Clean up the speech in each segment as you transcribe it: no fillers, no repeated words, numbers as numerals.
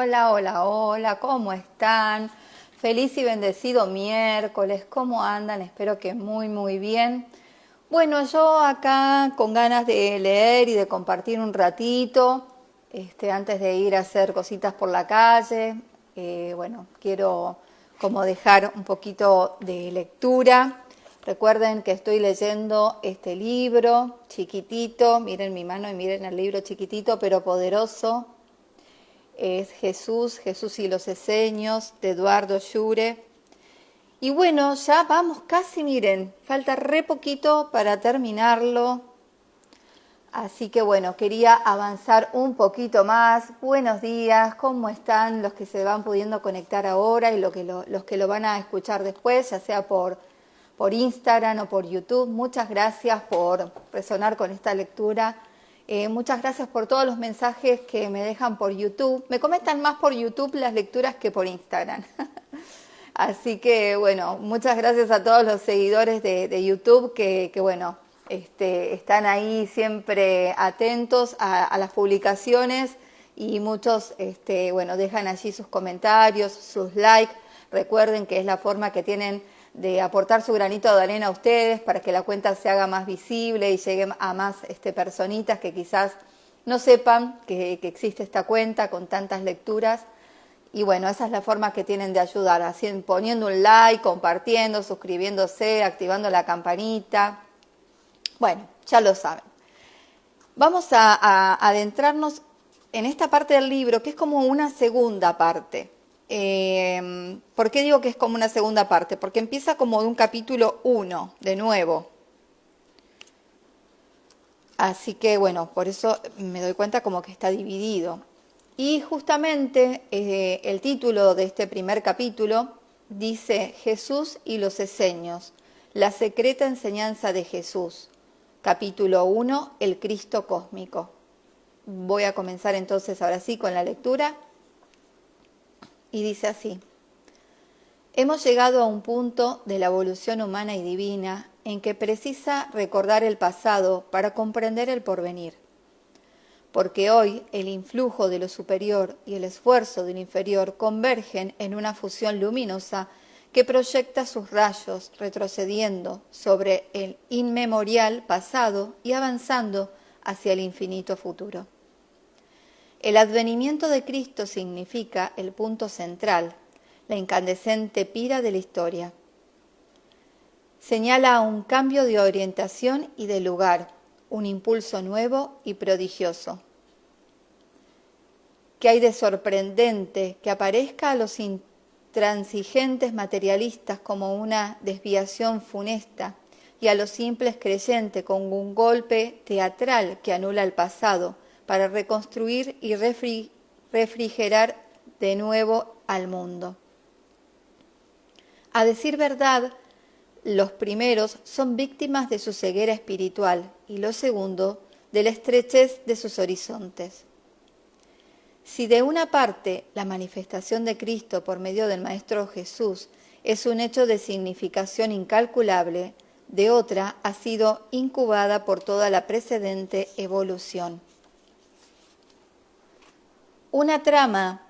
Hola, hola, hola, ¿cómo están? Feliz y bendecido miércoles, ¿cómo andan? Espero que muy bien. Bueno, yo acá con ganas de leer y de compartir un ratito, antes de ir a hacer cositas por la calle. Bueno, quiero como dejar un poquito de lectura. Recuerden que estoy leyendo este libro chiquitito, miren mi mano y miren el libro chiquitito pero poderoso. Es Jesús y los Eseños, de Eduardo Llure. Y bueno, ya vamos casi, miren, falta re poquito para terminarlo. Así que bueno, quería avanzar un poquito más. Buenos días, ¿cómo están los que se van pudiendo conectar ahora y los que lo van a escuchar después, ya sea por Instagram o por YouTube? Muchas gracias por resonar con esta lectura. Muchas gracias por todos los mensajes que me dejan por YouTube. Me comentan más por YouTube las lecturas que por Instagram. Así que bueno, muchas gracias a todos los seguidores de YouTube que bueno, están ahí siempre atentos a las publicaciones y muchos bueno, dejan allí sus comentarios, sus likes. Recuerden que es la forma que tienen de aportar su granito de arena a ustedes para que la cuenta se haga más visible y llegue a más personitas que quizás no sepan que existe esta cuenta con tantas lecturas. Y bueno, esa es la forma que tienen de ayudar, así poniendo un like, compartiendo, suscribiéndose, activando la campanita. Bueno, ya lo saben. Vamos a adentrarnos en esta parte del libro, que es como una segunda parte. ¿Por qué digo que es como una segunda parte? Porque empieza como de un capítulo 1, de nuevo. Así que bueno, por eso me doy cuenta como que está dividido. Y justamente el título de este primer capítulo dice Jesús y los Eseños, la secreta enseñanza de Jesús. Capítulo 1, el Cristo cósmico. Voy a comenzar entonces ahora sí con la lectura. Y dice así: hemos llegado a un punto de la evolución humana y divina en que precisa recordar el pasado para comprender el porvenir. Porque hoy el influjo de lo superior y el esfuerzo de lo inferior convergen en una fusión luminosa que proyecta sus rayos retrocediendo sobre el inmemorial pasado y avanzando hacia el infinito futuro. El advenimiento de Cristo significa el punto central, la incandescente pira de la historia. Señala un cambio de orientación y de lugar, un impulso nuevo y prodigioso. ¿Qué hay de sorprendente que aparezca a los intransigentes materialistas como una desviación funesta y a los simples creyentes con un golpe teatral que anula el pasado para reconstruir y refrigerar de nuevo al mundo? A decir verdad, los primeros son víctimas de su ceguera espiritual y los segundos de la estrechez de sus horizontes. Si de una parte la manifestación de Cristo por medio del Maestro Jesús es un hecho de significación incalculable, de otra ha sido incubada por toda la precedente evolución. Una trama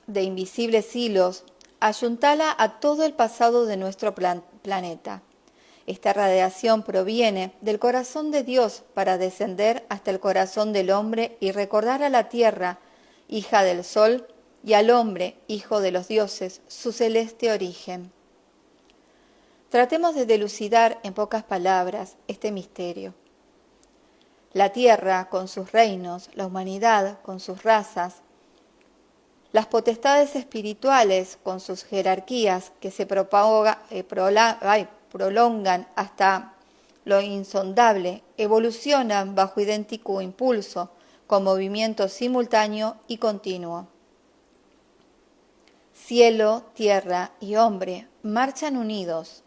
de invisibles hilos ayuntala a todo el pasado de nuestro planeta. Esta radiación proviene del corazón de Dios para descender hasta el corazón del hombre y recordar a la tierra, hija del sol, y al hombre, hijo de los dioses, su celeste origen. Tratemos de dilucidar en pocas palabras este misterio. La tierra con sus reinos, la humanidad con sus razas, las potestades espirituales con sus jerarquías que se prolongan hasta lo insondable, evolucionan bajo idéntico impulso, con movimiento simultáneo y continuo. Cielo, tierra y hombre marchan unidos.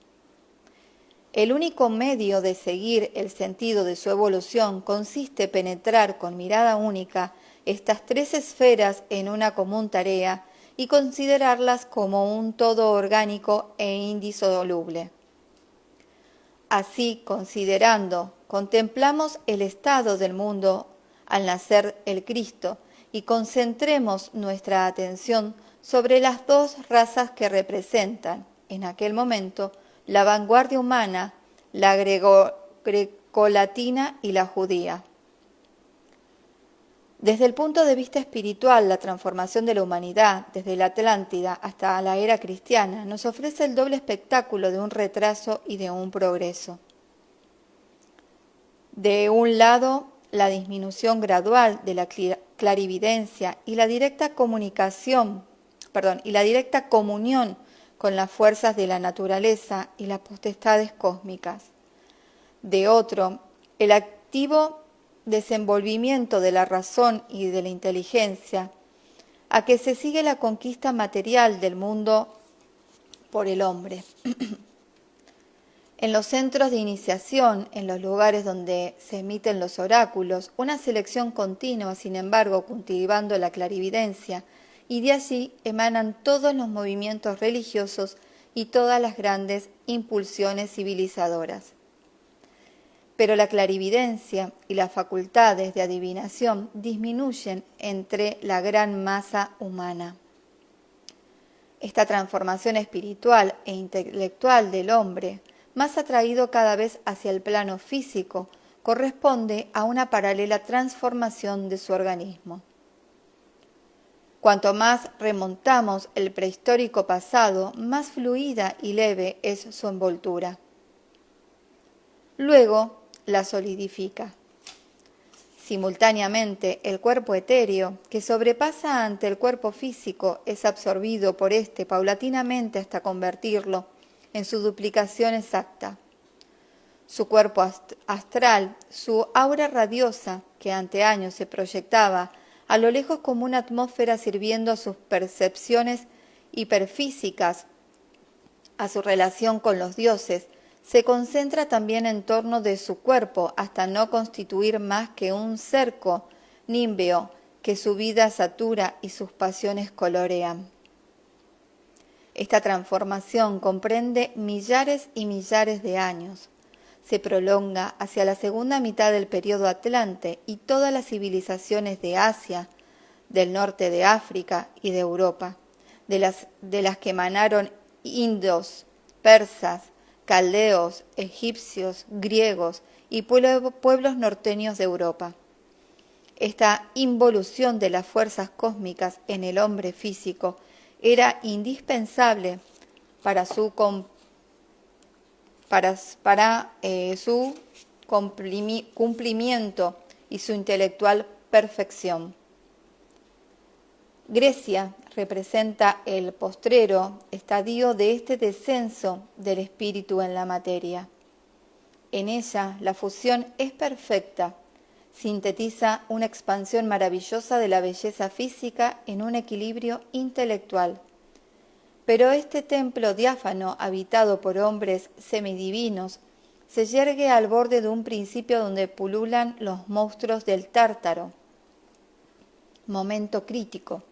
El único medio de seguir el sentido de su evolución consiste en penetrar con mirada única estas tres esferas en una común tarea y considerarlas como un todo orgánico e indisoluble. Así, considerando, contemplamos el estado del mundo al nacer el Cristo y concentremos nuestra atención sobre las dos razas que representan, en aquel momento, la vanguardia humana, la grecolatina y la judía. Desde el punto de vista espiritual, la transformación de la humanidad, desde la Atlántida hasta la era cristiana, nos ofrece el doble espectáculo de un retraso y de un progreso. De un lado, la disminución gradual de la clarividencia y la directa comunión con las fuerzas de la naturaleza y las potestades cósmicas. De otro, el activo desenvolvimiento de la razón y de la inteligencia, a que se sigue la conquista material del mundo por el hombre. En los centros de iniciación, en los lugares donde se emiten los oráculos, una selección continua, sin embargo, cultivando la clarividencia, y de allí emanan todos los movimientos religiosos y todas las grandes impulsiones civilizadoras. Pero la clarividencia y las facultades de adivinación disminuyen entre la gran masa humana. Esta transformación espiritual e intelectual del hombre, más atraído cada vez hacia el plano físico, corresponde a una paralela transformación de su organismo. Cuanto más remontamos el prehistórico pasado, más fluida y leve es su envoltura. Luego la solidifica. Simultáneamente, el cuerpo etéreo, que sobrepasa ante el cuerpo físico, es absorbido por éste paulatinamente hasta convertirlo en su duplicación exacta. Su cuerpo astral, su aura radiosa, que ante años se proyectaba a lo lejos como una atmósfera sirviendo a sus percepciones hiperfísicas, a su relación con los dioses, se concentra también en torno de su cuerpo hasta no constituir más que un cerco nímbeo que su vida satura y sus pasiones colorean. Esta transformación comprende millares y millares de años. Se prolonga hacia la segunda mitad del período Atlante y todas las civilizaciones de Asia, del norte de África y de Europa, de las que emanaron indos, persas, caldeos, egipcios, griegos y pueblos norteños de Europa. Esta involución de las fuerzas cósmicas en el hombre físico era indispensable para su cumplimiento y su intelectual perfección. Grecia representa el postrero estadio de este descenso del espíritu en la materia. En ella la fusión es perfecta, sintetiza una expansión maravillosa de la belleza física en un equilibrio intelectual. Pero este templo diáfano, habitado por hombres semidivinos, se yergue al borde de un principio donde pululan los monstruos del Tártaro. Momento crítico.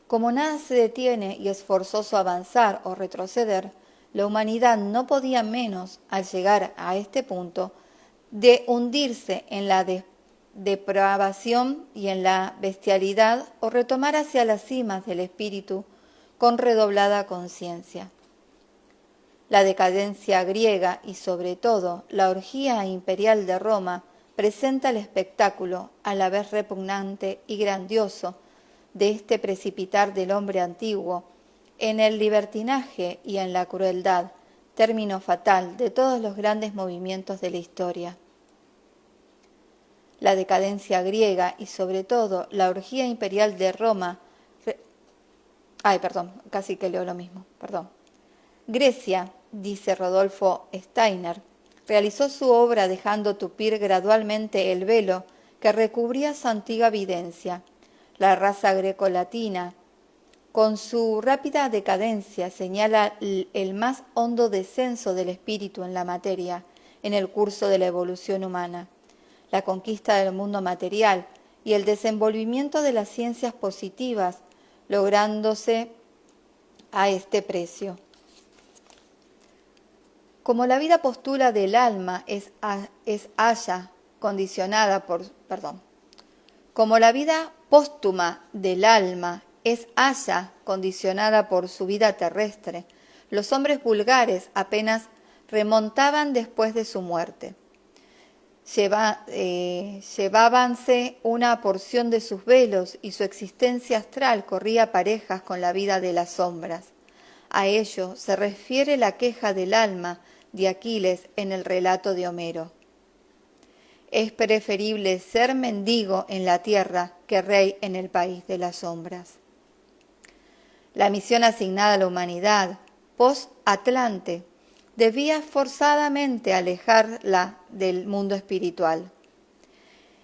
Como nada se detiene y es forzoso avanzar o retroceder, la humanidad no podía menos, al llegar a este punto, de hundirse en la depravación y en la bestialidad o retomar hacia las cimas del espíritu con redoblada conciencia. La decadencia griega y sobre todo la orgía imperial de Roma presenta el espectáculo, a la vez repugnante y grandioso, de este precipitar del hombre antiguo en el libertinaje y en la crueldad, término fatal de todos los grandes movimientos de la historia. La decadencia griega y sobre todo la orgía imperial de Roma. Grecia, dice Rodolfo Steiner, realizó su obra dejando tupir gradualmente el velo que recubría su antigua videncia. La raza grecolatina, con su rápida decadencia, señala el más hondo descenso del espíritu en la materia en el curso de la evolución humana, la conquista del mundo material y el desenvolvimiento de las ciencias positivas, lográndose a este precio. Como la vida postula del alma como la vida póstuma del alma es haya condicionada por su vida terrestre, los hombres vulgares apenas remontaban después de su muerte. Llevábanse una porción de sus velos y su existencia astral corría parejas con la vida de las sombras. A ello se refiere la queja del alma de Aquiles en el relato de Homero. Es preferible ser mendigo en la tierra que rey en el país de las sombras. La misión asignada a la humanidad, post-Atlante, debía forzadamente alejarla del mundo espiritual.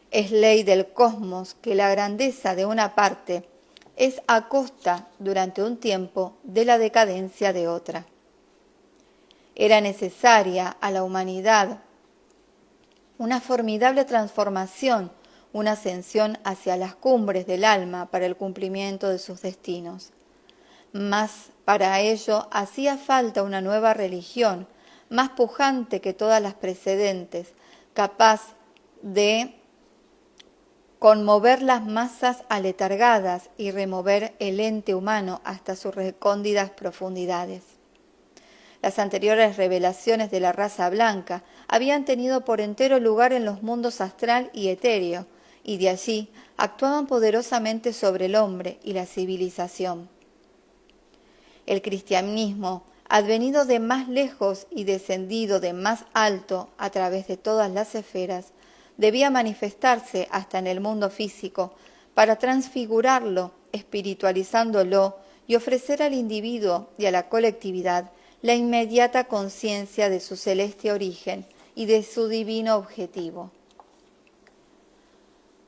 Es ley del cosmos que la grandeza de una parte es a costa, durante un tiempo, de la decadencia de otra. Era necesaria a la humanidad una formidable transformación, una ascensión hacia las cumbres del alma para el cumplimiento de sus destinos. Mas para ello hacía falta una nueva religión, más pujante que todas las precedentes, capaz de conmover las masas aletargadas y remover el ente humano hasta sus recónditas profundidades. Las anteriores revelaciones de la raza blanca habían tenido por entero lugar en los mundos astral y etéreo, y de allí actuaban poderosamente sobre el hombre y la civilización. El cristianismo, advenido de más lejos y descendido de más alto a través de todas las esferas, debía manifestarse hasta en el mundo físico para transfigurarlo, espiritualizándolo y ofrecer al individuo y a la colectividad la inmediata conciencia de su celeste origen y de su divino objetivo.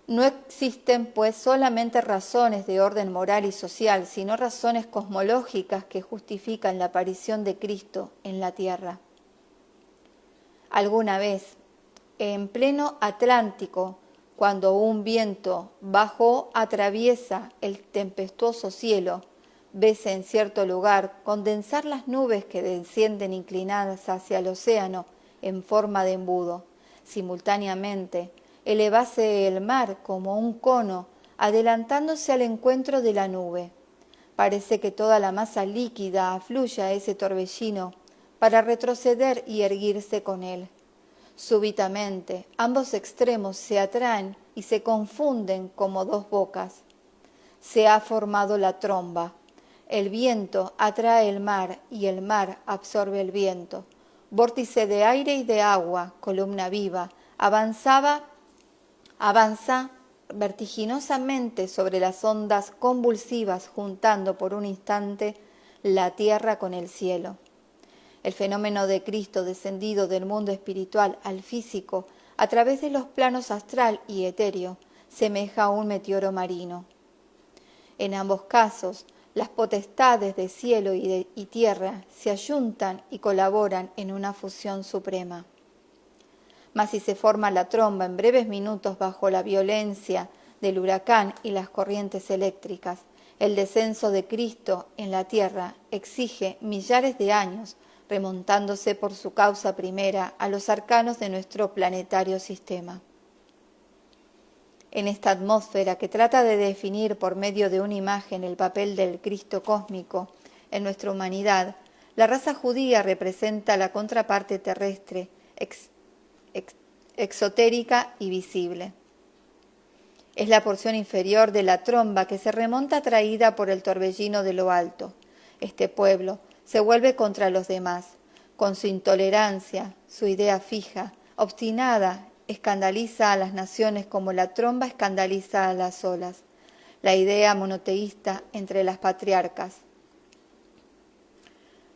No existen, pues, solamente razones de orden moral y social, sino razones cosmológicas que justifican la aparición de Cristo en la tierra. Alguna vez, en pleno Atlántico, cuando un viento bajo atraviesa el tempestuoso cielo, vese en cierto lugar condensar las nubes que descienden inclinadas hacia el océano en forma de embudo. Simultáneamente, elevase el mar como un cono, adelantándose al encuentro de la nube. Parece que toda la masa líquida afluye a ese torbellino para retroceder y erguirse con él. Súbitamente, ambos extremos se atraen y se confunden como dos bocas. Se ha formado la tromba. El viento atrae el mar y el mar absorbe el viento. Vórtice de aire y de agua, columna viva, avanza vertiginosamente sobre las ondas convulsivas, juntando por un instante la tierra con el cielo. El fenómeno de Cristo descendido del mundo espiritual al físico, a través de los planos astral y etéreo, semeja a un meteoro marino. En ambos casos, las potestades de cielo y tierra se ayuntan y colaboran en una fusión suprema. Mas si se forma la tromba en breves minutos bajo la violencia del huracán y las corrientes eléctricas, el descenso de Cristo en la tierra exige millares de años, remontándose por su causa primera a los arcanos de nuestro planetario sistema. En esta atmósfera que trata de definir por medio de una imagen el papel del Cristo cósmico en nuestra humanidad, la raza judía representa la contraparte terrestre, exotérica y visible. Es la porción inferior de la tromba que se remonta atraída por el torbellino de lo alto. Este pueblo se vuelve contra los demás, con su intolerancia, su idea fija, obstinada, escandaliza a las naciones como la tromba escandaliza a las olas, la idea monoteísta entre las patriarcas.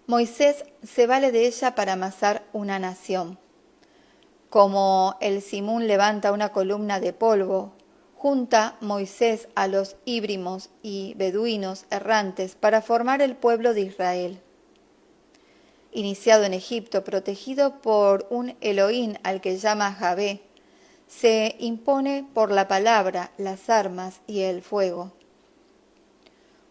Moisés se vale de ella para amasar una nación. Como el Simún levanta una columna de polvo, junta Moisés a los híbrimos y beduinos errantes para formar el pueblo de Israel. Iniciado en Egipto, protegido por un Elohim al que llama Javé, se impone por la palabra, las armas y el fuego.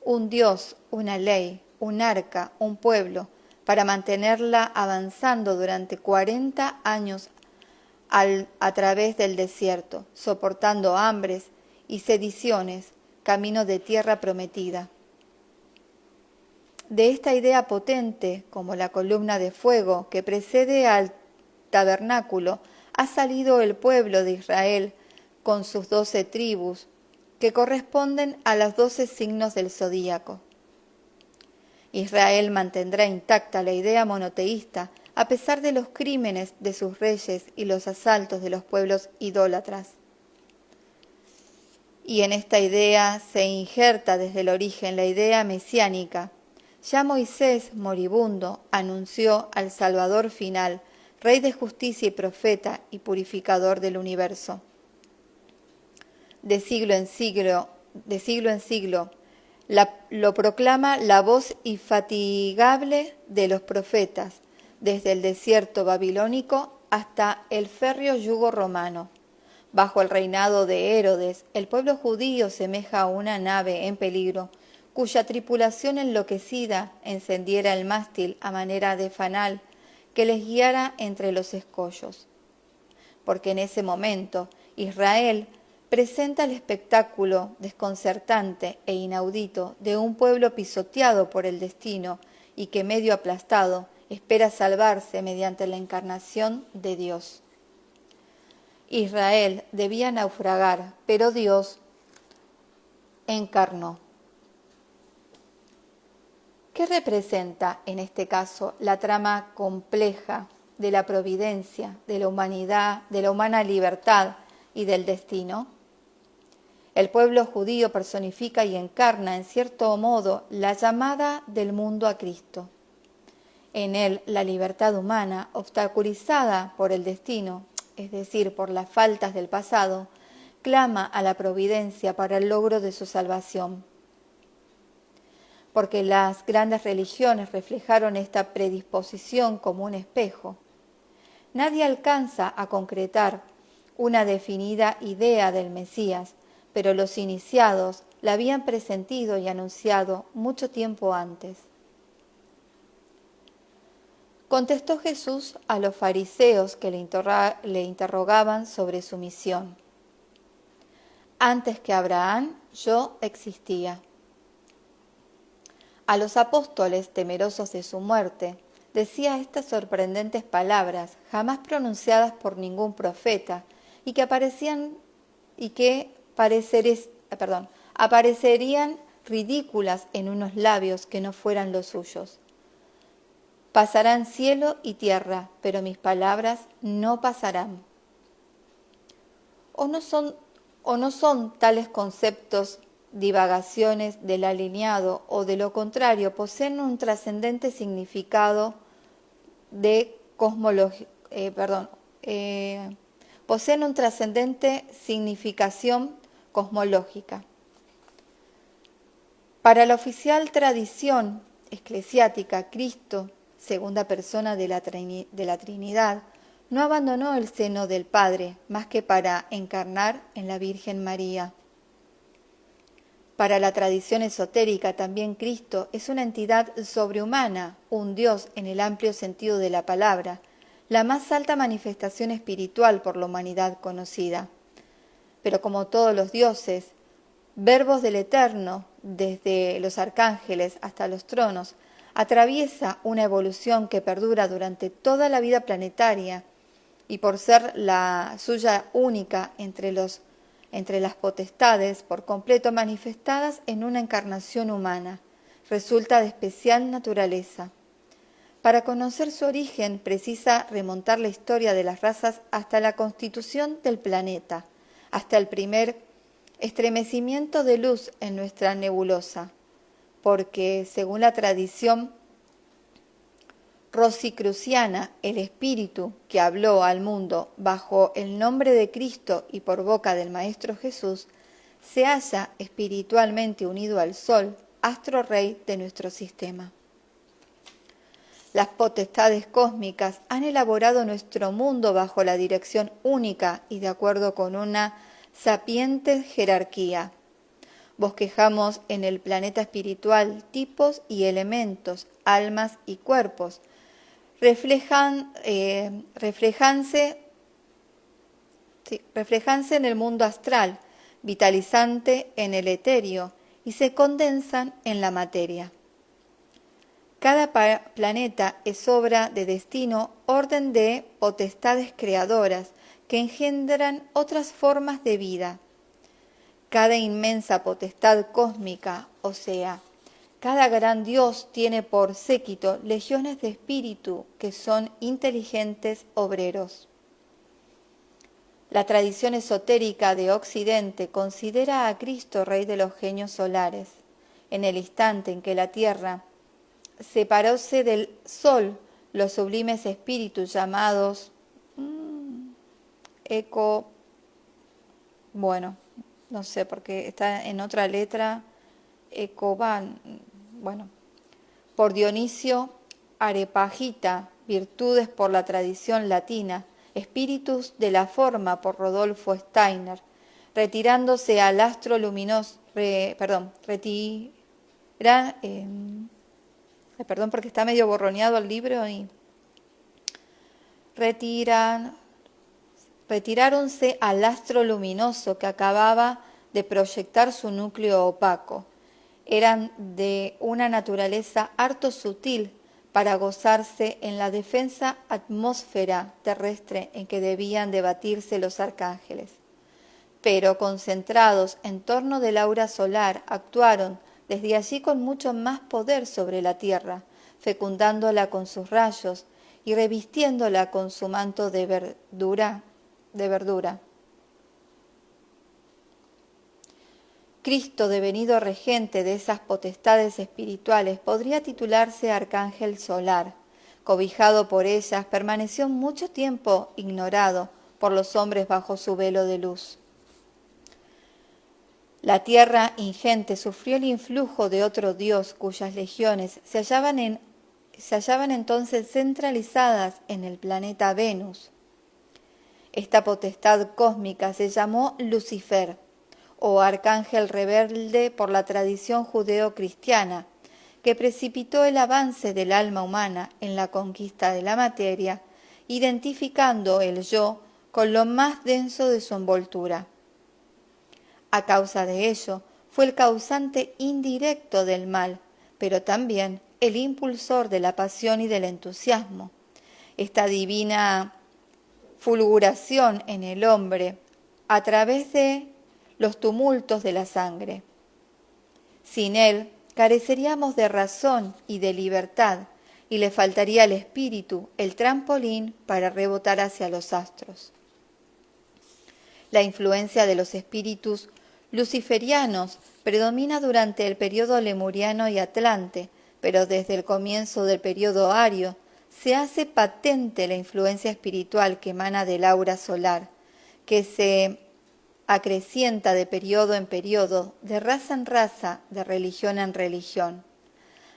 Un Dios, una ley, un arca, un pueblo, para mantenerla avanzando durante 40 años a través del desierto, soportando hambres y sediciones, camino de tierra prometida. De esta idea potente, como la columna de fuego que precede al tabernáculo, ha salido el pueblo de Israel con sus 12 tribus, que corresponden a los 12 signos del zodíaco. Israel mantendrá intacta la idea monoteísta a pesar de los crímenes de sus reyes y los asaltos de los pueblos idólatras. Y en esta idea se injerta desde el origen la idea mesiánica. Ya Moisés, moribundo, anunció al Salvador final, Rey de justicia y profeta y purificador del universo. De siglo en siglo, lo proclama la voz infatigable de los profetas, desde el desierto babilónico hasta el férreo yugo romano. Bajo el reinado de Herodes, el pueblo judío semeja a una nave en peligro, cuya tripulación enloquecida encendiera el mástil a manera de fanal que les guiara entre los escollos. Porque en ese momento Israel presenta el espectáculo desconcertante e inaudito de un pueblo pisoteado por el destino y que, medio aplastado, espera salvarse mediante la encarnación de Dios. Israel debía naufragar, pero Dios encarnó. ¿Qué representa en este caso la trama compleja de la providencia, de la humanidad, de la humana libertad y del destino? El pueblo judío personifica y encarna en cierto modo la llamada del mundo a Cristo. En él la libertad humana, obstaculizada por el destino, es decir, por las faltas del pasado, clama a la providencia para el logro de su salvación. Porque las grandes religiones reflejaron esta predisposición como un espejo. Nadie alcanza a concretar una definida idea del Mesías, pero los iniciados la habían presentido y anunciado mucho tiempo antes. Contestó Jesús a los fariseos que le interrogaban sobre su misión. Antes que Abraham, yo existía. A los apóstoles, temerosos de su muerte, decía estas sorprendentes palabras, jamás pronunciadas por ningún profeta, y que aparecerían ridículas en unos labios que no fueran los suyos. Pasarán cielo y tierra, pero mis palabras no pasarán. ¿O no son tales conceptos divagaciones del alineado o de lo contrario poseen un trascendente significado poseen una trascendente significación cosmológica? Para la oficial tradición eclesiástica, Cristo, segunda persona de la Trinidad, no abandonó el seno del Padre más que para encarnar en la Virgen María. Para la tradición esotérica también Cristo es una entidad sobrehumana, un Dios en el amplio sentido de la palabra, la más alta manifestación espiritual por la humanidad conocida. Pero como todos los dioses, verbos del Eterno, desde los arcángeles hasta los tronos, atraviesa una evolución que perdura durante toda la vida planetaria y por ser la suya única entre las potestades por completo manifestadas en una encarnación humana, resulta de especial naturaleza. Para conocer su origen precisa remontar la historia de las razas hasta la constitución del planeta, hasta el primer estremecimiento de luz en nuestra nebulosa, porque, según la tradición rosicruciana, el espíritu que habló al mundo bajo el nombre de Cristo y por boca del Maestro Jesús, se halla espiritualmente unido al Sol, astro rey de nuestro sistema. Las potestades cósmicas han elaborado nuestro mundo bajo la dirección única y de acuerdo con una sapiente jerarquía. Bosquejamos en el planeta espiritual tipos y elementos, almas y cuerpos. Reflejanse en el mundo astral, vitalizante en el etéreo, y se condensan en la materia. Cada planeta es obra de destino, orden de potestades creadoras que engendran otras formas de vida. Cada inmensa potestad cósmica, o sea, cada gran Dios tiene por séquito legiones de espíritu que son inteligentes obreros. La tradición esotérica de Occidente considera a Cristo Rey de los genios solares. En el instante en que la Tierra separóse del Sol, los sublimes espíritus llamados bueno, no sé porque está en otra letra, por Dionisio Areopagita, virtudes por la tradición latina, espíritus de la forma por Rodolfo Steiner, retirándose al astro luminoso, perdón porque está medio borroneado el libro y retiráronse al astro luminoso que acababa de proyectar su núcleo opaco. Eran de una naturaleza harto sutil para gozarse en la defensa atmósfera terrestre en que debían debatirse los arcángeles. Pero concentrados en torno del aura solar, actuaron desde allí con mucho más poder sobre la tierra, fecundándola con sus rayos y revistiéndola con su manto de verdura. Cristo, devenido regente de esas potestades espirituales, podría titularse arcángel solar. Cobijado por ellas, permaneció mucho tiempo ignorado por los hombres bajo su velo de luz. La tierra ingente sufrió el influjo de otro Dios cuyas legiones se hallaban entonces centralizadas en el planeta Venus. Esta potestad cósmica se llamó Lucifer, o arcángel rebelde por la tradición judeo-cristiana, que precipitó el avance del alma humana en la conquista de la materia, identificando el yo con lo más denso de su envoltura. A causa de ello, fue el causante indirecto del mal, pero también el impulsor de la pasión y del entusiasmo. Esta divina fulguración en el hombre a través de los tumultos de la sangre. Sin él, careceríamos de razón y de libertad, y le faltaría al espíritu el trampolín para rebotar hacia los astros. La influencia de los espíritus luciferianos predomina durante el período lemuriano y atlante, pero desde el comienzo del período ario se hace patente la influencia espiritual que emana del aura solar, que se acrecienta de periodo en periodo, de raza en raza, de religión en religión.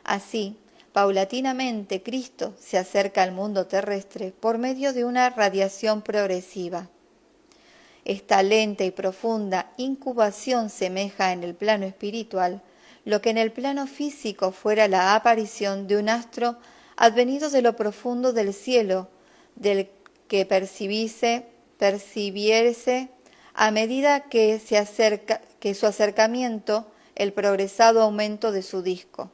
Así, paulatinamente, Cristo se acerca al mundo terrestre por medio de una radiación progresiva. Esta lenta y profunda incubación semeja en el plano espiritual lo que en el plano físico fuera la aparición de un astro advenido de lo profundo del cielo, del que percibiese a medida que su acercamiento, el progresado aumento de su disco.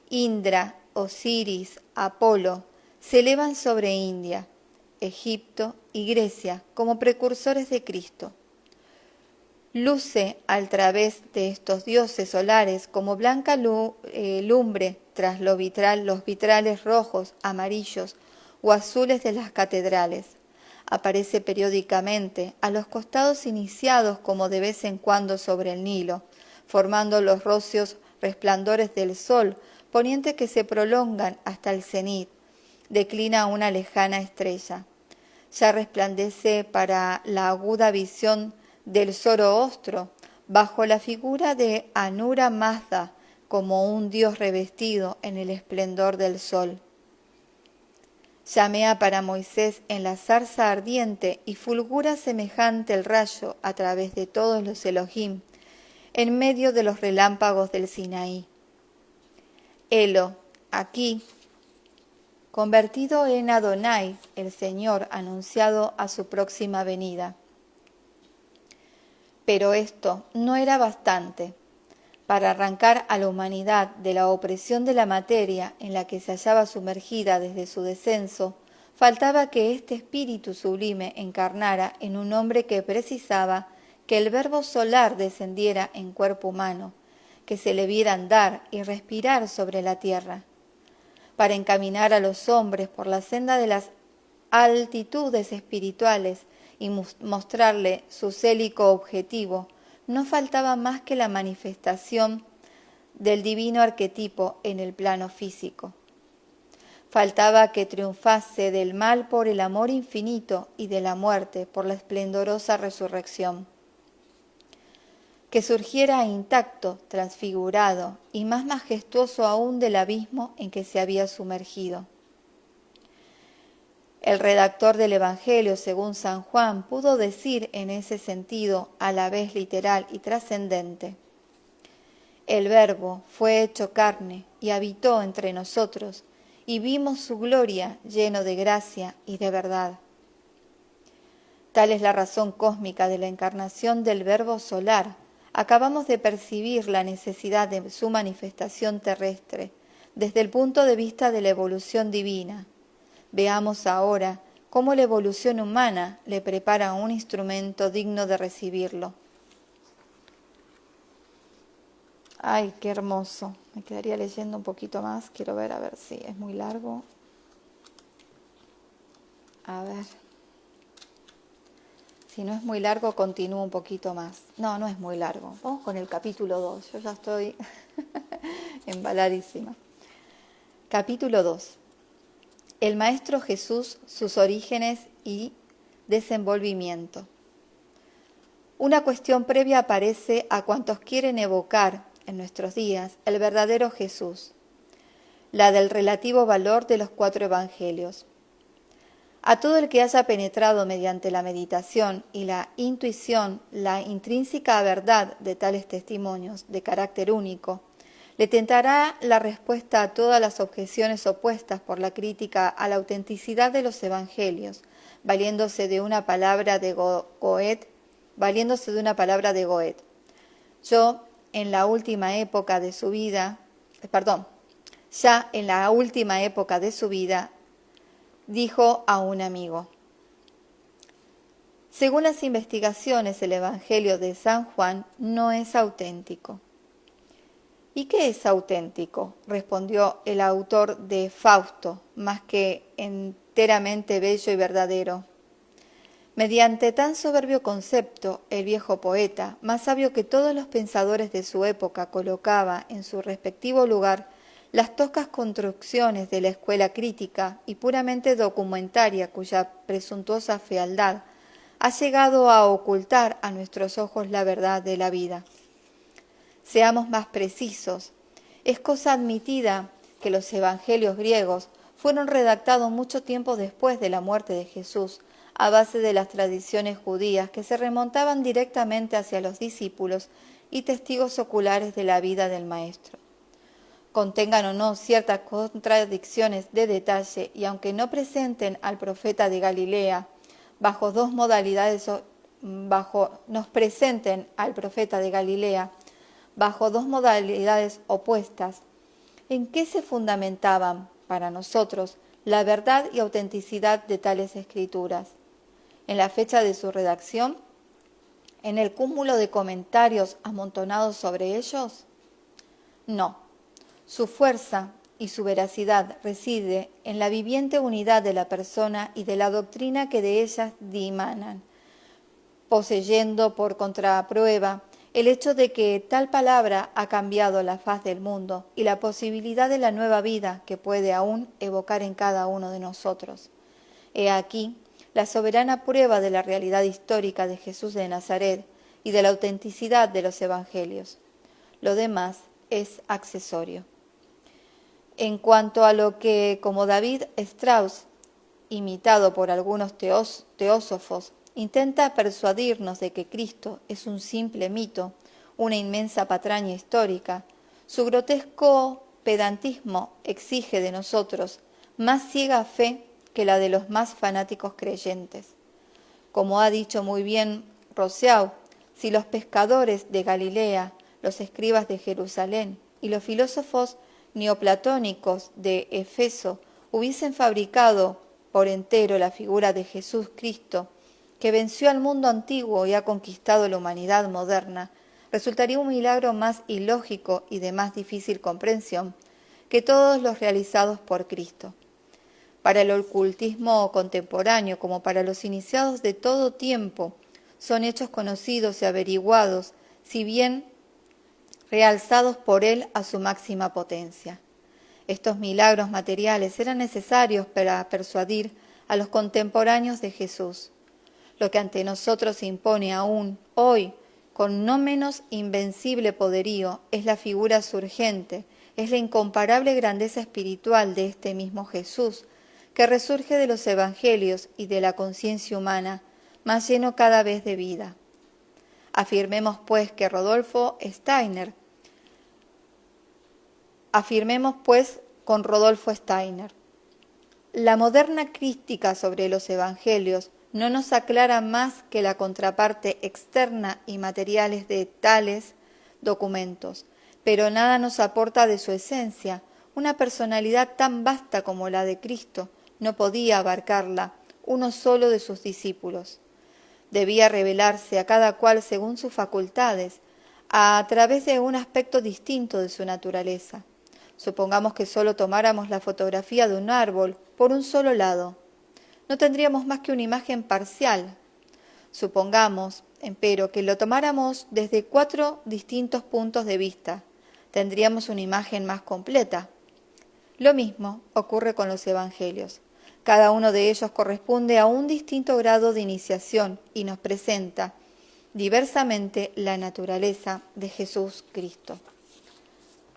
Indra, Osiris, Apolo se elevan sobre India, Egipto y Grecia como precursores de Cristo. Luce al través de estos dioses solares como blanca lumbre tras los vitrales rojos, amarillos o azules de las catedrales. Aparece periódicamente a los costados iniciados como de vez en cuando sobre el Nilo, formando los rocios resplandores del sol poniente que se prolongan hasta el cenit. Declina una lejana estrella. Ya resplandece para la aguda visión del Zoroastro, bajo la figura de Anura Mazda, como un dios revestido en el esplendor del sol. Llamea para Moisés en la zarza ardiente y fulgura semejante el rayo a través de todos los Elohim, en medio de los relámpagos del Sinaí. Helo, aquí, convertido en Adonai, el Señor anunciado a su próxima venida. Pero esto no era bastante. Para arrancar a la humanidad de la opresión de la materia en la que se hallaba sumergida desde su descenso, faltaba que este espíritu sublime encarnara en un hombre que precisaba que el verbo solar descendiera en cuerpo humano, que se le viera andar y respirar sobre la tierra. Para encaminar a los hombres por la senda de las altitudes espirituales y mostrarle su célico objetivo, no faltaba más que la manifestación del divino arquetipo en el plano físico. Faltaba que triunfase del mal por el amor infinito y de la muerte por la esplendorosa resurrección. Que surgiera intacto, transfigurado y más majestuoso aún del abismo en que se había sumergido. El redactor del Evangelio según San Juan pudo decir en ese sentido a la vez literal y trascendente: el Verbo fue hecho carne y habitó entre nosotros, y vimos su gloria lleno de gracia y de verdad. Tal es la razón cósmica de la encarnación del Verbo solar. Acabamos de percibir la necesidad de su manifestación terrestre desde el punto de vista de la evolución divina. Veamos ahora cómo la evolución humana le prepara un instrumento digno de recibirlo. Ay, qué hermoso. Me quedaría leyendo un poquito más. Quiero ver, a ver si es muy largo. A ver. Si no es muy largo, continúo un poquito más. No, no es muy largo. Vamos con el capítulo 2. Yo ya estoy embaladísima. Capítulo 2. El Maestro Jesús, sus orígenes y desenvolvimiento. Una cuestión previa aparece a cuantos quieren evocar en nuestros días el verdadero Jesús, la del relativo valor de los 4 evangelios. A todo el que haya penetrado mediante la meditación y la intuición la intrínseca verdad de tales testimonios de carácter único, le tentará la respuesta a todas las objeciones opuestas por la crítica a la autenticidad de los evangelios, valiéndose de una palabra de Goethe. Ya en la última época de su vida, dijo a un amigo: según las investigaciones, el Evangelio de San Juan no es auténtico. ¿Y qué es auténtico?, respondió el autor de Fausto, más que enteramente bello y verdadero. Mediante tan soberbio concepto, el viejo poeta, más sabio que todos los pensadores de su época, colocaba en su respectivo lugar las toscas construcciones de la escuela crítica y puramente documentaria cuya presuntuosa fealdad ha llegado a ocultar a nuestros ojos la verdad de la vida. Seamos más precisos. Es cosa admitida que los evangelios griegos fueron redactados mucho tiempo después de la muerte de Jesús, a base de las tradiciones judías que se remontaban directamente hacia los discípulos y testigos oculares de la vida del Maestro. Contengan o no ciertas contradicciones de detalle, y aunque no presenten al profeta de Galilea nos presenten al profeta de Galilea bajo 2 modalidades opuestas, ¿en qué se fundamentaban para nosotros la verdad y autenticidad de tales escrituras? ¿En la fecha de su redacción? ¿En el cúmulo de comentarios amontonados sobre ellos? No. Su fuerza y su veracidad reside en la viviente unidad de la persona y de la doctrina que de ellas dimanan, poseyendo por contraprueba el hecho de que tal palabra ha cambiado la faz del mundo y la posibilidad de la nueva vida que puede aún evocar en cada uno de nosotros. He aquí la soberana prueba de la realidad histórica de Jesús de Nazaret y de la autenticidad de los evangelios. Lo demás es accesorio. En cuanto a lo que, como David Strauss, imitado por algunos teósofos, intenta persuadirnos de que Cristo es un simple mito, una inmensa patraña histórica, su grotesco pedantismo exige de nosotros más ciega fe que la de los más fanáticos creyentes. Como ha dicho muy bien Rousseau, Si los pescadores de Galilea, los escribas de Jerusalén y los filósofos neoplatónicos de Éfeso hubiesen fabricado por entero la figura de Jesús Cristo, que venció al mundo antiguo y ha conquistado la humanidad moderna, resultaría un milagro más ilógico y de más difícil comprensión que todos los realizados por Cristo. Para el ocultismo contemporáneo, como para los iniciados de todo tiempo, son hechos conocidos y averiguados, si bien realzados por él a su máxima potencia. Estos milagros materiales eran necesarios para persuadir a los contemporáneos de Jesús. Lo que ante nosotros se impone aún hoy, con no menos invencible poderío, es la figura surgente, es la incomparable grandeza espiritual de este mismo Jesús, que resurge de los evangelios y de la conciencia humana, más lleno cada vez de vida. Afirmemos pues con Rodolfo Steiner. La moderna crítica sobre los evangelios no nos aclara más que la contraparte externa y materiales de tales documentos, pero nada nos aporta de su esencia. Una personalidad tan vasta como la de Cristo no podía abarcarla uno solo de sus discípulos. Debía revelarse a cada cual según sus facultades, a través de un aspecto distinto de su naturaleza. Supongamos que solo tomáramos la fotografía de un árbol por un solo lado. No tendríamos más que una imagen parcial. Supongamos, empero, que lo tomáramos desde 4 distintos puntos de vista. Tendríamos una imagen más completa. Lo mismo ocurre con los evangelios. Cada uno de ellos corresponde a un distinto grado de iniciación y nos presenta diversamente la naturaleza de Jesús Cristo.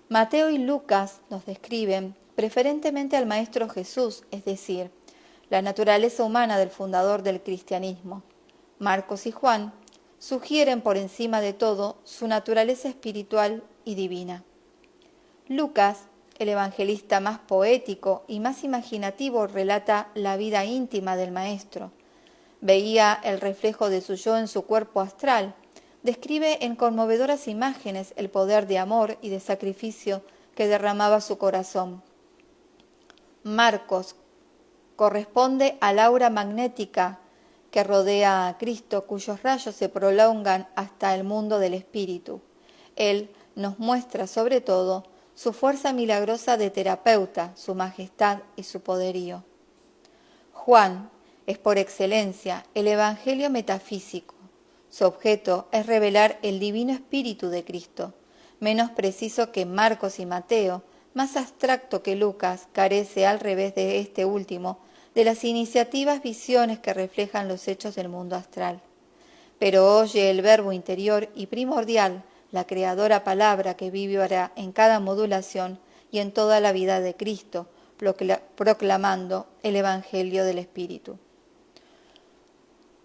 Mateo y Lucas nos describen preferentemente al Maestro Jesús, es decir, la naturaleza humana del fundador del cristianismo. Marcos y Juan sugieren por encima de todo su naturaleza espiritual y divina. Lucas, el evangelista más poético y más imaginativo, relata la vida íntima del Maestro. Veía el reflejo de su yo en su cuerpo astral. Describe en conmovedoras imágenes el poder de amor y de sacrificio que derramaba su corazón. Marcos corresponde al aura magnética que rodea a Cristo, cuyos rayos se prolongan hasta el mundo del espíritu. Él nos muestra sobre todo su fuerza milagrosa de terapeuta, su majestad y su poderío. Juan es por excelencia el evangelio metafísico. Su objeto es revelar el divino espíritu de Cristo, menos preciso que Marcos y Mateo, más abstracto que Lucas, carece al revés de este último de las iniciativas visiones que reflejan los hechos del mundo astral. Pero oye el verbo interior y primordial, la creadora palabra que vivirá en cada modulación y en toda la vida de Cristo, proclamando el Evangelio del Espíritu.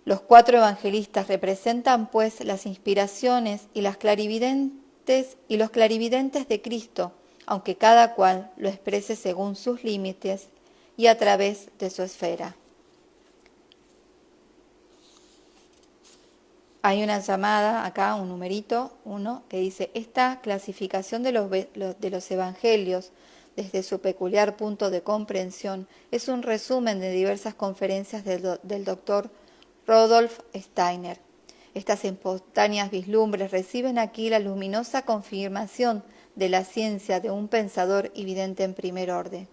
Los 4 evangelistas representan, pues, las inspiraciones y los clarividentes de Cristo, aunque cada cual lo exprese según sus límites y a través de su esfera. Hay una llamada acá, un numerito 1, que dice: esta clasificación de los evangelios desde su peculiar punto de comprensión es un resumen de diversas conferencias del doctor Rudolf Steiner. Estas espontáneas vislumbres reciben aquí la luminosa confirmación de la ciencia de un pensador evidente en primer orden.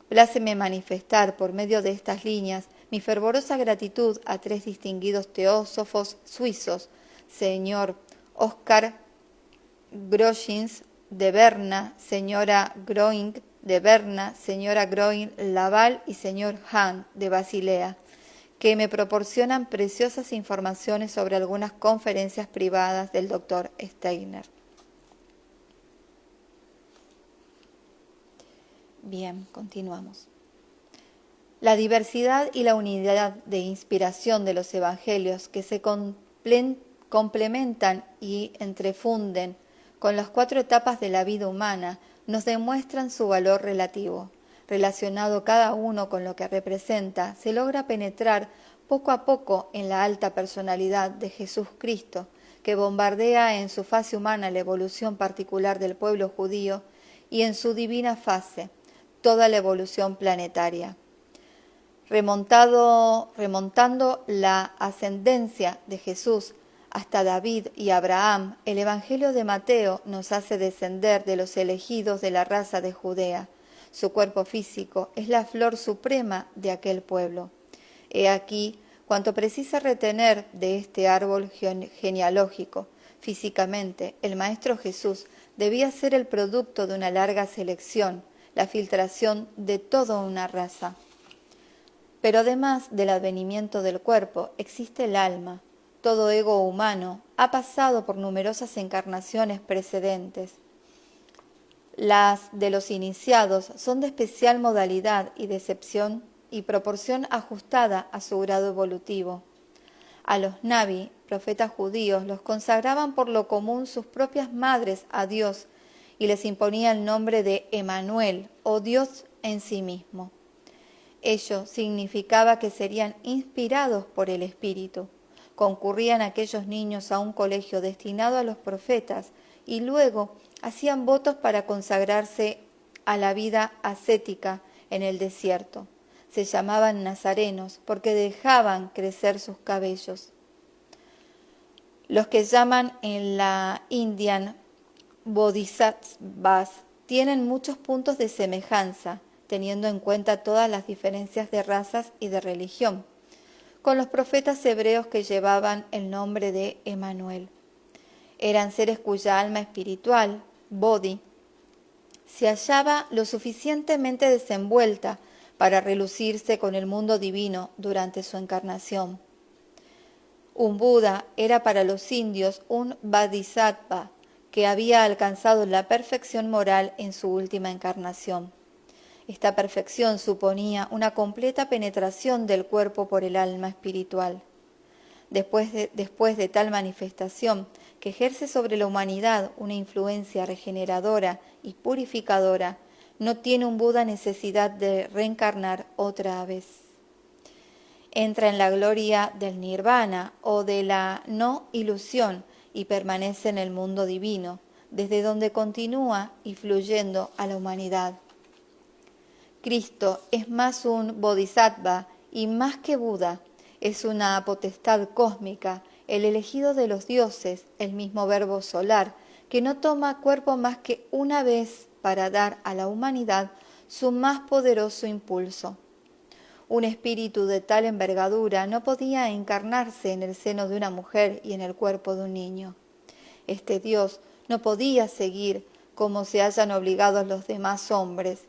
Pláceme manifestar por medio de estas líneas mi fervorosa gratitud a 3 distinguidos teósofos suizos, señor Oskar Groschins de Berna, señora Groing de Berna, señora Groing Laval y señor Hahn de Basilea, que me proporcionan preciosas informaciones sobre algunas conferencias privadas del doctor Steiner. Bien, continuamos. La diversidad y la unidad de inspiración de los evangelios que se complementan y entrefunden con las 4 etapas de la vida humana nos demuestran su valor relativo. Relacionado cada uno con lo que representa, se logra penetrar poco a poco en la alta personalidad de Jesús Cristo, que bombardea en su fase humana la evolución particular del pueblo judío y en su divina fase toda la evolución planetaria. Remontando la ascendencia de Jesús hasta David y Abraham, el Evangelio de Mateo nos hace descender de los elegidos de la raza de Judea. Su cuerpo físico es la flor suprema de aquel pueblo. He aquí cuanto precisa retener de este árbol genealógico. Físicamente, el Maestro Jesús debía ser el producto de una larga selección, la filtración de toda una raza. Pero además del advenimiento del cuerpo, existe el alma. Todo ego humano ha pasado por numerosas encarnaciones precedentes. Las de los iniciados son de especial modalidad y decepción y proporción ajustada a su grado evolutivo. A los Nabi, profetas judíos, los consagraban por lo común sus propias madres a Dios y les imponía el nombre de Emanuel o Dios en sí mismo. Ello significaba que serían inspirados por el Espíritu. Concurrían aquellos niños a un colegio destinado a los profetas y luego hacían votos para consagrarse a la vida ascética en el desierto. Se llamaban nazarenos porque dejaban crecer sus cabellos. Los que llaman en la India bodhisattvas tienen muchos puntos de semejanza, teniendo en cuenta todas las diferencias de razas y de religión, con los profetas hebreos que llevaban el nombre de Emanuel. Eran seres cuya alma espiritual, bodhi, se hallaba lo suficientemente desenvuelta para relucirse con el mundo divino durante su encarnación. Un Buda era para los indios un bodhisattva que había alcanzado la perfección moral en su última encarnación. Esta perfección suponía una completa penetración del cuerpo por el alma espiritual. Después de tal manifestación, que ejerce sobre la humanidad una influencia regeneradora y purificadora, no tiene un Buda necesidad de reencarnar otra vez. Entra en la gloria del nirvana o de la no ilusión y permanece en el mundo divino, desde donde continúa influyendo a la humanidad. Cristo es más un bodhisattva y más que Buda, es una potestad cósmica, el elegido de los dioses, el mismo verbo solar, que no toma cuerpo más que una vez para dar a la humanidad su más poderoso impulso. Un espíritu de tal envergadura no podía encarnarse en el seno de una mujer y en el cuerpo de un niño. Este Dios no podía seguir como se hayan obligado los demás hombres,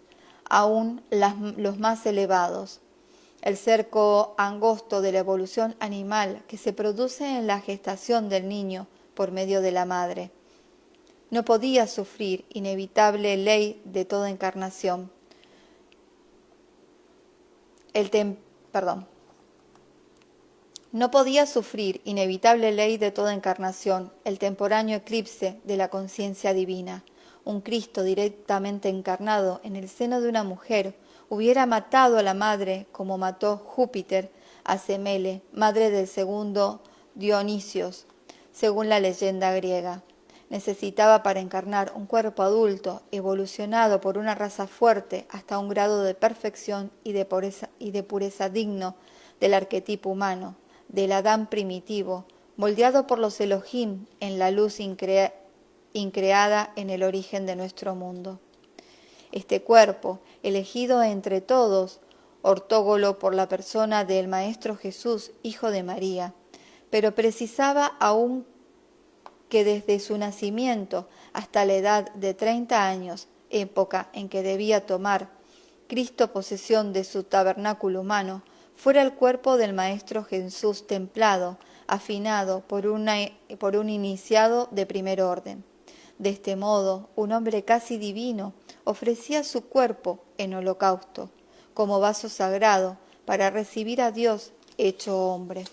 aún los más elevados. El cerco angosto de la evolución animal que se produce en la gestación del niño por medio de la madre. No podía sufrir inevitable ley de toda encarnación. No podía sufrir inevitable ley de toda encarnación, el temporáneo eclipse de la conciencia divina. Un Cristo directamente encarnado en el seno de una mujer hubiera matado a la madre como mató Júpiter a Semele, madre del segundo Dionisios, según la leyenda griega. Necesitaba para encarnar un cuerpo adulto, evolucionado por una raza fuerte hasta un grado de perfección y de pureza digno del arquetipo humano, del Adán primitivo, moldeado por los Elohim en la luz increada en el origen de nuestro mundo. Este cuerpo, elegido entre todos, ortógolo por la persona del Maestro Jesús, Hijo de María, pero precisaba aún que desde su nacimiento hasta la edad de 30 años, época en que debía tomar Cristo posesión de su tabernáculo humano, fuera el cuerpo del Maestro Jesús templado, afinado por un iniciado de primer orden. De este modo, un hombre casi divino ofrecía su cuerpo en holocausto, como vaso sagrado para recibir a Dios hecho hombre.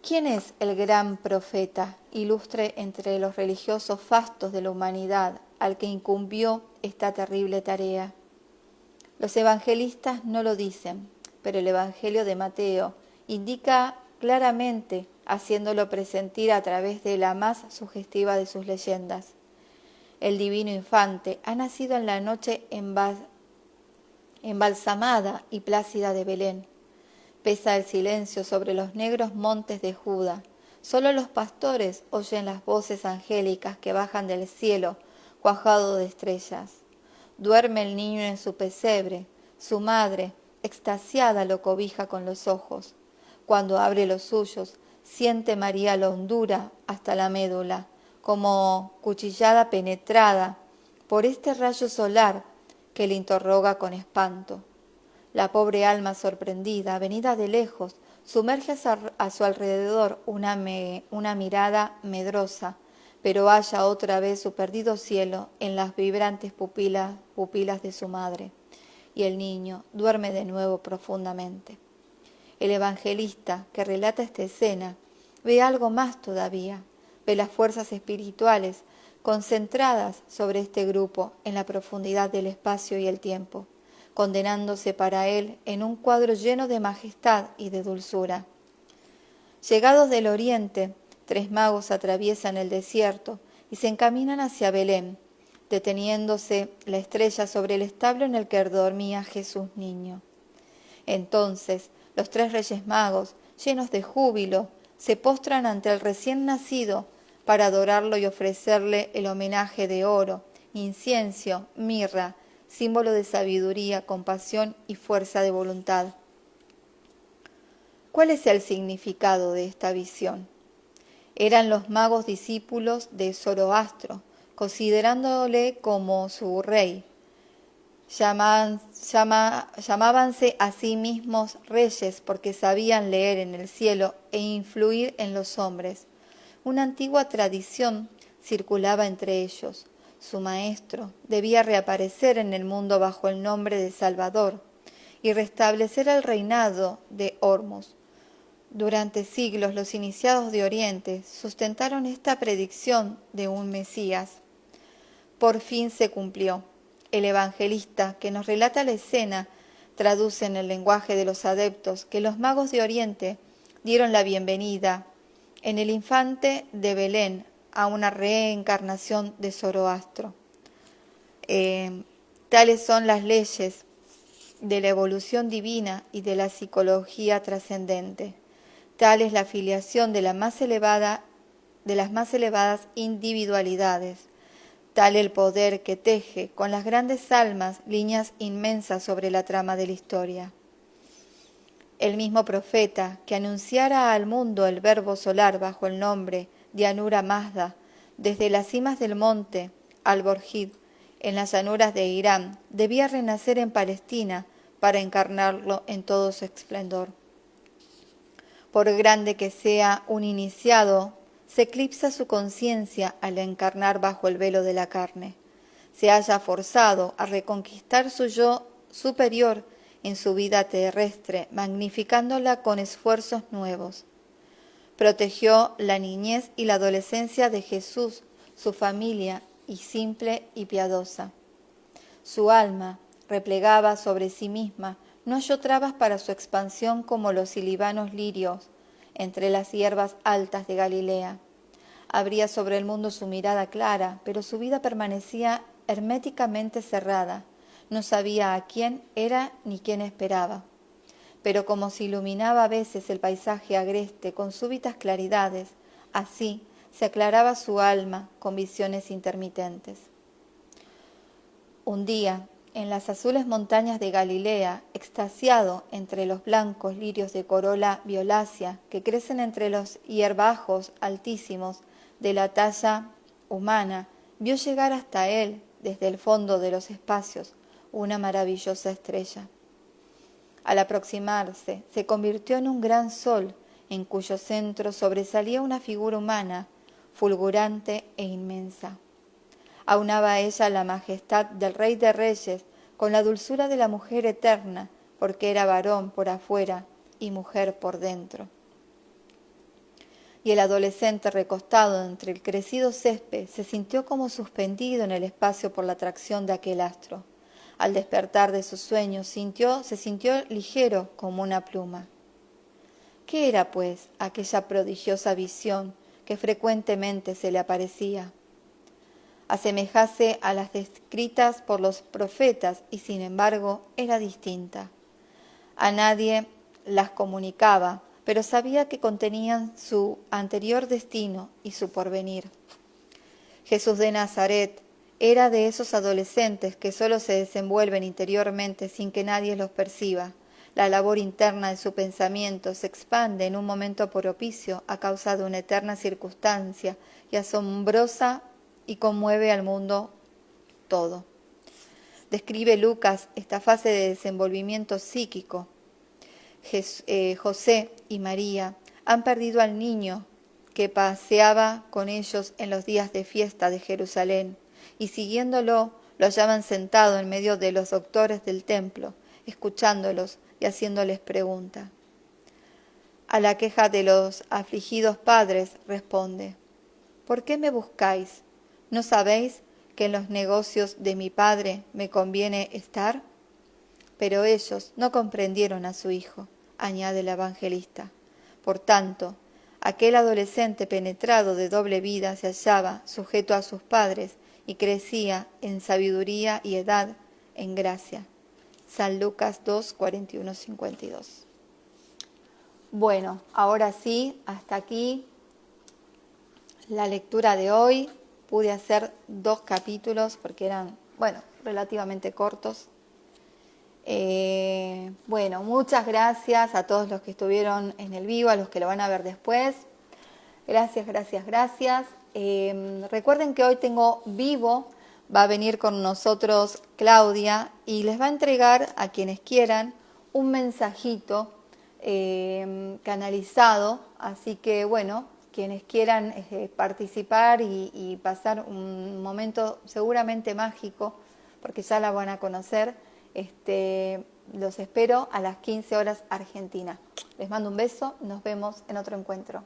¿Quién es el gran profeta, ilustre entre los religiosos fastos de la humanidad, al que incumbió esta terrible tarea? Los evangelistas no lo dicen, pero el Evangelio de Mateo indica claramente, haciéndolo presentir a través de la más sugestiva de sus leyendas. El divino infante ha nacido en la noche embalsamada y plácida de Belén. Pesa el silencio sobre los negros montes de Judá. Solo los pastores oyen las voces angélicas que bajan del cielo, cuajado de estrellas. Duerme el niño en su pesebre. Su madre, extasiada, lo cobija con los ojos. Cuando abre los suyos, siente María la hondura hasta la médula, como cuchillada penetrada por este rayo solar que le interroga con espanto. La pobre alma sorprendida, venida de lejos, sumerge a su alrededor una mirada medrosa, pero halla otra vez su perdido cielo en las vibrantes pupilas de su madre, y el niño duerme de nuevo profundamente. El evangelista que relata esta escena ve algo más todavía, ve las fuerzas espirituales concentradas sobre este grupo en la profundidad del espacio y el tiempo, condenándose para él en un cuadro lleno de majestad y de dulzura. Llegados del oriente, 3 magos atraviesan el desierto y se encaminan hacia Belén, deteniéndose la estrella sobre el establo en el que dormía Jesús niño. Entonces, los 3 reyes magos, llenos de júbilo, se postran ante el recién nacido para adorarlo y ofrecerle el homenaje de oro, incienso, mirra, símbolo de sabiduría, compasión y fuerza de voluntad. ¿Cuál es el significado de esta visión? Eran los magos discípulos de Zoroastro, considerándole como su rey. Llamábanse a sí mismos reyes porque sabían leer en el cielo e influir en los hombres. Una antigua tradición circulaba entre ellos. Su maestro debía reaparecer en el mundo bajo el nombre de Salvador y restablecer el reinado de Hormuz. Durante siglos los iniciados de Oriente sustentaron esta predicción de un Mesías. Por fin se cumplió. El evangelista que nos relata la escena traduce en el lenguaje de los adeptos que los magos de Oriente dieron la bienvenida en el infante de Belén a una reencarnación de Zoroastro. Tales son las leyes de la evolución divina y de la psicología trascendente. Tal es la filiación de las más elevadas individualidades. Tal el poder que teje con las grandes almas líneas inmensas sobre la trama de la historia. El mismo profeta que anunciara al mundo el verbo solar bajo el nombre de Anura Mazda, desde las cimas del monte Al-Borjid, en las llanuras de Irán, debía renacer en Palestina para encarnarlo en todo su esplendor. Por grande que sea un iniciado, se eclipsa su conciencia al encarnar bajo el velo de la carne. Se halla forzado a reconquistar su yo superior en su vida terrestre, magnificándola con esfuerzos nuevos. Protegió la niñez y la adolescencia de Jesús, su familia, y simple y piadosa. Su alma, replegada sobre sí misma, no halló trabas para su expansión como los libanos lirios entre las hierbas altas de Galilea. Abría sobre el mundo su mirada clara, pero su vida permanecía herméticamente cerrada. No sabía a quién era ni quién esperaba. Pero como se iluminaba a veces el paisaje agreste con súbitas claridades, así se aclaraba su alma con visiones intermitentes. Un día, en las azules montañas de Galilea, extasiado entre los blancos lirios de corola violácea que crecen entre los hierbajos altísimos de la talla humana, vio llegar hasta él, desde el fondo de los espacios, una maravillosa estrella. Al aproximarse, se convirtió en un gran sol, en cuyo centro sobresalía una figura humana, fulgurante e inmensa. Aunaba ella la majestad del Rey de Reyes con la dulzura de la mujer eterna, porque era varón por afuera y mujer por dentro. Y el adolescente recostado entre el crecido césped se sintió como suspendido en el espacio por la atracción de aquel astro. Al despertar de su sueño, se sintió ligero como una pluma. ¿Qué era, pues, aquella prodigiosa visión que frecuentemente se le aparecía? Asemejase a las descritas por los profetas y, sin embargo, era distinta. A nadie las comunicaba, pero sabía que contenían su anterior destino y su porvenir. Jesús de Nazaret era de esos adolescentes que solo se desenvuelven interiormente sin que nadie los perciba. La labor interna de su pensamiento se expande en un momento propicio a causa de una eterna circunstancia y asombrosa y conmueve al mundo todo. Describe Lucas esta fase de desenvolvimiento psíquico. José y María han perdido al niño que paseaba con ellos en los días de fiesta de Jerusalén, y siguiéndolo lo hallaban sentado en medio de los doctores del templo, escuchándolos y haciéndoles preguntas. A la queja de los afligidos padres responde: ¿por qué me buscáis? ¿No sabéis que en los negocios de mi padre me conviene estar? Pero ellos no comprendieron a su hijo, añade el evangelista. Por tanto, aquel adolescente penetrado de doble vida se hallaba sujeto a sus padres y crecía en sabiduría y edad, en gracia. San Lucas 2, 41, 52. Bueno, ahora sí, hasta aquí la lectura de hoy. Pude hacer 2 capítulos porque eran, relativamente cortos. Bueno, muchas gracias a todos los que estuvieron en el vivo, a los que lo van a ver después. Gracias. Recuerden que hoy tengo vivo, va a venir con nosotros Claudia y les va a entregar a quienes quieran un mensajito canalizado. Así que bueno, quienes quieran participar y pasar un momento seguramente mágico, porque ya la van a conocer, los espero a las 15 horas Argentina. Les mando un beso, nos vemos en otro encuentro.